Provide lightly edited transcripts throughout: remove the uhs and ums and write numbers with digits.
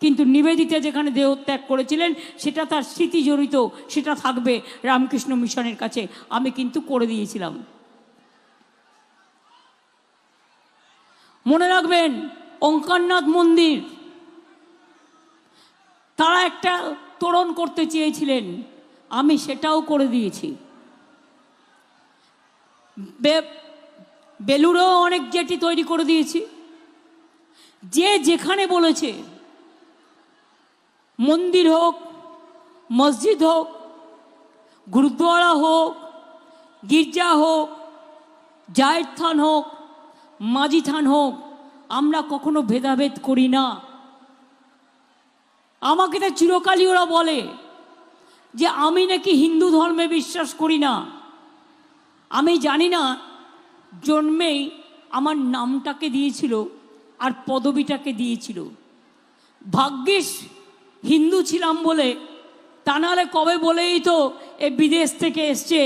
কিন্তু নিবেদিতা যেখানে দেহত্যাগ করেছিলেন সেটা তার স্মৃতি জড়িত, সেটা থাকবে রামকৃষ্ণ মিশনের কাছে। আমি কিন্তু করে দিয়েছিলাম। মনে রাখবেন, ওঙ্কারনাথ মন্দির তারা একটা তোরণ করতে চেয়েছিলেন, আমি সেটাও করে দিয়েছি। বেলুড়েও অনেক জেটি তৈরি করে দিয়েছি। যে যেখানে বলেছে, মন্দির হোক, মসজিদ হোক, গুরুদ্বারা হোক, গির্জা হোক, জায়ের থান হোক, মাঝি থান হোক, আমরা কখনো ভেদাভেদ করি না। আমাকে তো চিরকালই ওরা বলে যে আমি নাকি হিন্দু ধর্মে বিশ্বাস করি না। আমি জানি না জন্মেই আমার নামটাকে দিয়েছিল আর পদবিটাকে দিয়েছিল। ভাগ্যিস হিন্দু ছিলাম বলে, তা নাহলে কবে বলেই তো এ বিদেশ থেকে এসছে,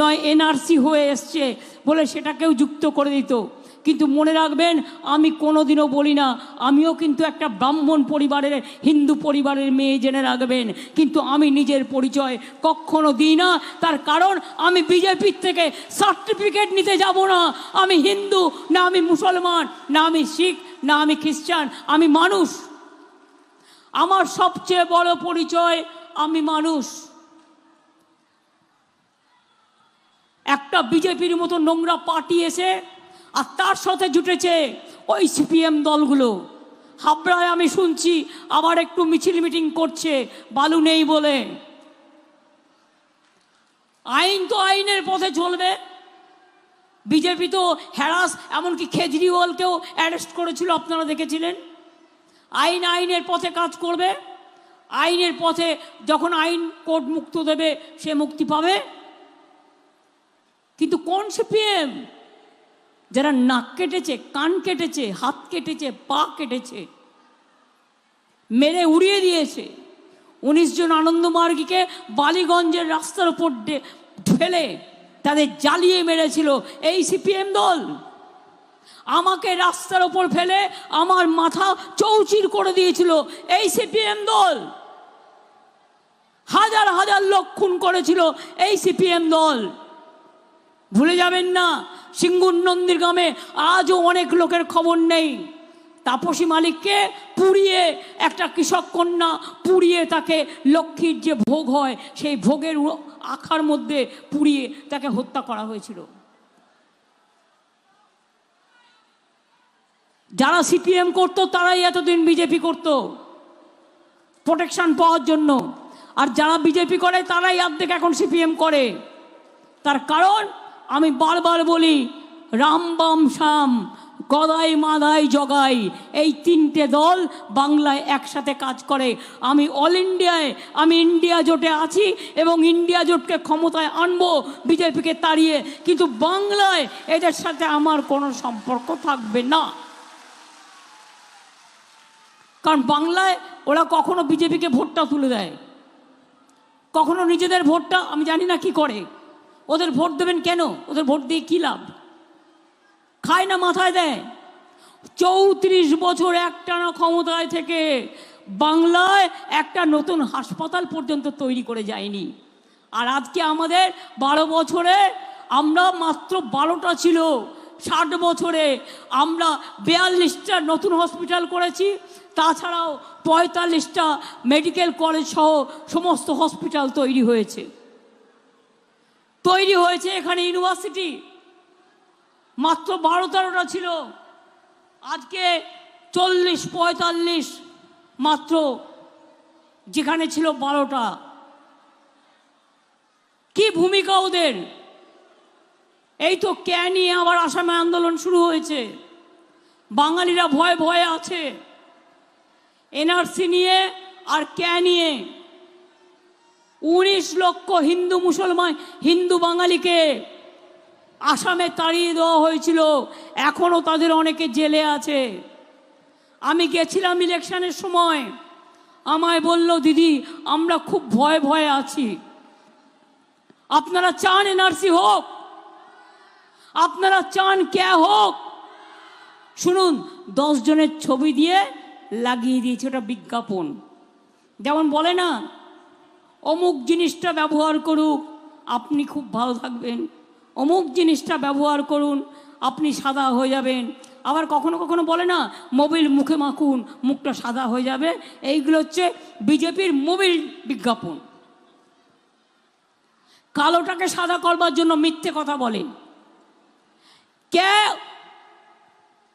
নয় এনআরসি হয়ে এসছে বলে সেটাকেও যুক্ত করে দিত। কিন্তু মনে রাখবেন, আমি কোনোদিনও বলি না আমিও কিন্তু একটা ব্রাহ্মণ পরিবারের, হিন্দু পরিবারের মেয়ে, জেনে রাখবেন। কিন্তু আমি নিজের পরিচয় কখনো দিই না। তার কারণ আমি বিজেপির থেকে সার্টিফিকেট নিতে যাব না। আমি হিন্দু না, আমি মুসলমান না, আমি শিখ না, আমি খ্রিস্টান, আমি মানুষ। আমার সবচেয়ে বড় পরিচয় আমি মানুষ। একটা বিজেপির মতো নোংরা পার্টি এসে আর তার সাথে জুটেছে ওই সিপিএম দলগুলো। হাবড়ায় আমি শুনছি আবার একটু মিছিল মিটিং করছে বালু নেই বলে। আইন তো আইনের পথে চলবে। বিজেপি তো হ্যারাস, এমনকি কেজরিওয়ালকেও অ্যারেস্ট করেছিল, আপনারা দেখেছিলেন। আইন আইনের পথে কাজ করবে। আইনের পথে যখন আইন কোর্ট মুক্ত দেবে সে মুক্তি পাবে। কিন্তু কোন সিপিএম? যারা নাক কেটেছে, কান কেটেছে, হাত কেটেছে, পা কেটেছে, মেরে উড়িয়ে দিয়েছে। 19 জন আনন্দমার্গীকে বালিগঞ্জের রাস্তার উপর ফেলে তাদের জ্বালিয়ে মেরেছিল এই সিপিএম দল। আমাকে রাস্তার ওপর ফেলে আমার মাথা চৌচির করে দিয়েছিল এই সিপিএম দল। হাজার হাজার লোক খুন করেছিল এই সিপিএম দল। ভুলে যাবেন না, সিঙ্গুর নন্দীগ্রামে আজও অনেক লোকের খবর নেই। তাপসী মালিককে পুড়িয়ে, একটা কৃষক কন্যা পুড়িয়ে, তাকে লক্ষ্মীর যে ভোগ হয় সেই ভোগের আখার মধ্যে পুড়িয়ে তাকে হত্যা করা হয়েছিল। যারা সিপিএম করতো তারাই এতদিন বিজেপি করতো প্রোটেকশন পাওয়ার জন্য, আর যারা বিজেপি করে তারাই অর্ধেক এখন সিপিএম করে। তার কারণ আমি বারবার বলি, রাম বাম শাম, গদাই মাদাই জগাই, এই তিনটে দল বাংলায় একসাথে কাজ করে। আমি অল ইন্ডিয়ায়, আমি ইন্ডিয়া জোটে আছি এবং ইন্ডিয়া জোটকে ক্ষমতায় আনবো বিজেপিকে তাড়িয়ে। কিন্তু বাংলায় এদের সাথে আমার কোনো সম্পর্ক থাকবে না। কারণ বাংলায় ওরা কখনো বিজেপিকে ভোটটা তুলে দেয়, কখনো নিজেদের ভোটটা আমি জানি না কি করে। ওদের ভোট দেবেন কেন? ওদের ভোট দিয়ে কী লাভ? খায় না মাথায় দেয়। 34 বছর একটানা ক্ষমতায় থেকে বাংলায় একটা নতুন হাসপাতাল পর্যন্ত তৈরি করে যায়নি। আর আজকে আমাদের 12 বছরে আমরা মাত্র 12টা ছিল, 60 বছরে আমরা 42টা নতুন হসপিটাল করেছি। তাছাড়াও 45টা মেডিকেল কলেজ সহ সমস্ত হসপিটাল তৈরি হয়েছে। এখানে ইউনিভার্সিটি মাত্র 12-13টা ছিল, আজকে 40-45 মাত্র, যেখানে ছিল 12টা। কি ভূমিকা ওদের? এই তো কে নিয়ে আবার আসামে আন্দোলন শুরু হয়েছে। বাঙালিরা ভয়ে ভয়ে আছে এনআরসি নিয়ে আর কে নিয়ে। 19 লক্ষ হিন্দু মুসলমান, হিন্দু বাঙালিকে আসামে তাড়িয়ে দেওয়া হয়েছিল, এখনও তাদের অনেকে জেলে আছে। আমি গেছিলাম ইলেকশনের সময়, আমায় বলল, দিদি আমরা খুব ভয়ে ভয়ে আছি। আপনারা চান এনআরসি হোক? আপনারা চান কে হোক? শুনুন, 10 জনের ছবি দিয়ে লাগিয়ে দিয়েছে, ওটা বিজ্ঞাপন। যেমন বলে না, অমুক জিনিসটা ব্যবহার করুক আপনি খুব ভালো থাকবেন, অমুক জিনিসটা ব্যবহার করুন আপনি সাদা হয়ে যাবেন। আবার কখনো কখনো বলে না, মোবিল মুখে মাখুন মুখটা সাদা হয়ে যাবে। এইগুলো হচ্ছে বিজেপির মোবিল বিজ্ঞাপন। কালোটাকে সাদা করবার জন্য মিথ্যে কথা বলে। কে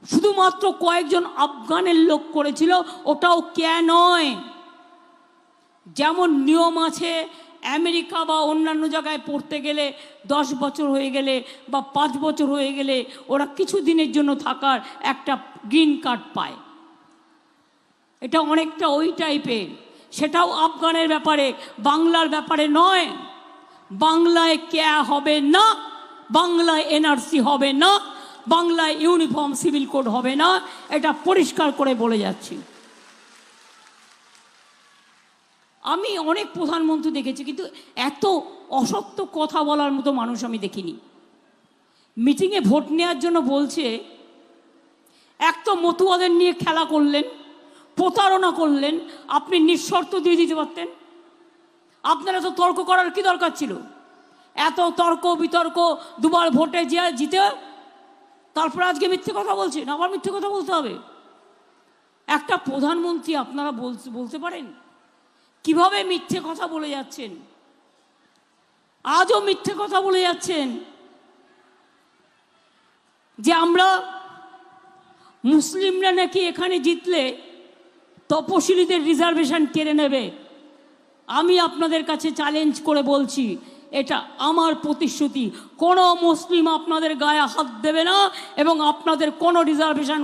শুধুমাত্র কয়েকজন আফগানের লোক করেছিল, ওটাও কে নয়। যেমন নিয়ম আছে, আমেরিকা বা অন্যান্য জায়গায় পড়তে গেলে 10 বছর হয়ে গেলে বা 5 বছর হয়ে গেলে ওরা কিছু দিনের জন্য থাকার একটা গ্রিন কার্ড পায়। এটা অনেকটা ওই টাইপের। সেটাও আফগানের ব্যাপারে, বাংলার ব্যাপারে নয়। বাংলায় কে হবে না, বাংলায় এনআরসি হবে না, বাংলায় ইউনিফর্ম সিভিল কোড হবে না, এটা পরিষ্কার করে বলে যাচ্ছি। আমি অনেক প্রধানমন্ত্রী দেখেছি, কিন্তু এত অসত্য কথা বলার মতো মানুষ আমি দেখিনি। মিটিংয়ে ভোট নেওয়ার জন্য বলছে, এক তো মতুয়াদের নিয়ে খেলা করলেন, প্রতারণা করলেন, আপনি নিঃশর্ত দিয়ে দিতে পারতেন। আপনারা তো তর্ক করার কি দরকার ছিল? এত তর্ক বিতর্ক, দুবার ভোটে জিতে তারপর আজকে মিথ্যে কথা বলছেন, আবার মিথ্যে কথা বলতে হবে। একটা প্রধানমন্ত্রী আপনারা বলতে পারেন কিভাবে মিথ্যে কথা বলে যাচ্ছেন? আজও মিথ্যে কথা বলে যাচ্ছেন যে আমরা মুসলিমরা নাকি এখানে জিতলে তপশিলীদের রিজার্ভেশন কেড়ে নেবে। আমি আপনাদের কাছে চ্যালেঞ্জ করে বলছি, এটা আমার প্রতিশ্রুতি, কোনো মুসলিম আপনাদের গায়ে হাত দেবে না এবং আপনাদের কোনো রিজার্ভেশন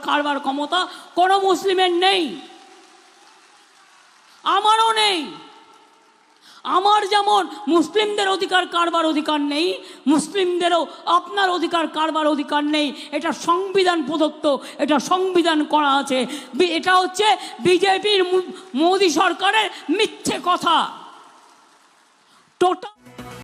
কারবার ক্ষমতা কোনো মুসলিমের নেই, আমারও নেই। আমার যেমন মুসলিমদের অধিকার কারবার অধিকার নেই, মুসলিমদেরও আপনার অধিকার কারবার অধিকার নেই। এটা সংবিধান প্রদত্ত, এটা সংবিধান করা আছে। এটা হচ্ছে বিজেপির মোদী সরকারের মিথ্যে কথা। টোটাল